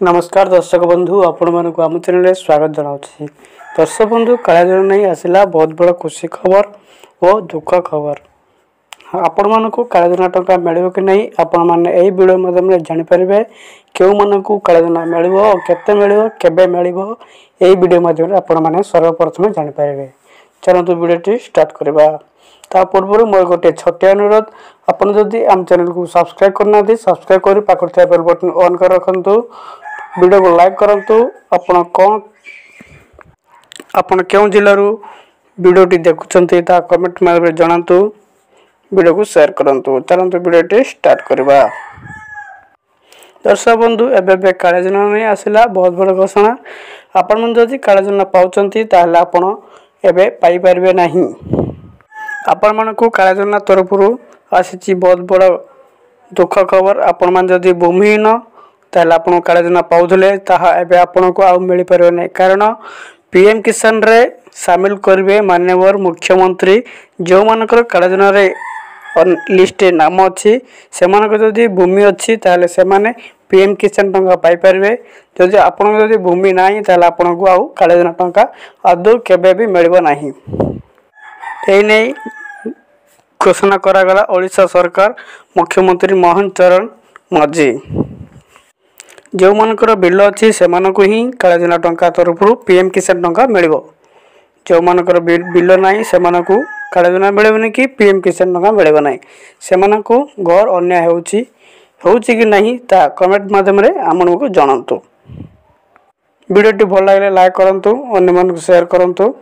नमस्कार दर्शक बंधु आपण मानक आम चैनल स्वागत जनावछि। दर्शक बंधु काला जन नहीं आसिला बहुत बड़ खुशी खबर और दुख खबर। आपण मानक काला जना टंका मिलिबो कि नहीं आपण माने एही वीडियो माध्यम रे जानि परिबे। केउ मानक काला जना मिलिबो केते मिलिबो केबे मिलिबो एही वीडियो माध्यम रे आपण माने सर्वप्रथम जानि परिबे। चलंतु वीडियोटी स्टार्ट करबा। ता पूर्व मोर गोटे छोटे अनुरोध, आपण जदि आम चैनल को सब्सक्राइब करना दी सब्सक्राइब करी पाखर थे बेल बटन ऑन कर रखंतु। वीडियो को लाइक करंतु। आपण क्यों जिल्लारू वीडियोटी देखुचंती ता कमेंट में जणांतु। वीडियो को शेयर करंतु। चलंतु वीडियोटी स्टार्ट करबा। दर्शक बंधु एबे काला जना नहीं आसिला बहुत बड़ घोषणा। आपण मन जदि काला जना पाउचंती ताहले आपण एबे पाई परबे नहीं। आपण मन को काला जना तरफरु आसीची बहुत बड़ दुख खबर। आपण मन जदि भूमिहीन ताहले आपण काला जना पाउथले ताहा एबे आपण को आ मिली परबे नहीं। कारण पीएम किसान रे शामिल करबे माननीय मुख्यमंत्री जो मानकर काला जना रे लिस्ट नाम अच्छी से जदि भूमि अच्छी ताहले से माने पीएम किसान टंका पाई परबे। जदि आपण जदि भूमि नाही ताहले आपण को आ काला जना टंका आदौ केबे भी मिलबो नाही। एई नै घोषणा करा गला ओडिशा सरकार मुख्यमंत्री मोहन चरण माझी। जो मानकर बिल अच्छी से मानक ही काला जना टंका तरफरु पीएम किसान टंका मिलिबो। जो मानकर बिल नाही से मानक काला जना मिलेबनी कि पीएम किसान टंका मिलेबो नाही। से मानक घर अन्याय होउची कि नहीं ता कमेंट माध्यम रे हमन को जणांतु। वीडियोटी भल लागले लाइक करंतु, अन्य मन को शेयर करंतु।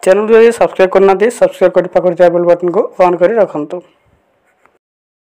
चैनल को सब्सक्राइब करना दी सब्सक्राइब कर पाखर बेल बटन को ऑन कर रखंतु।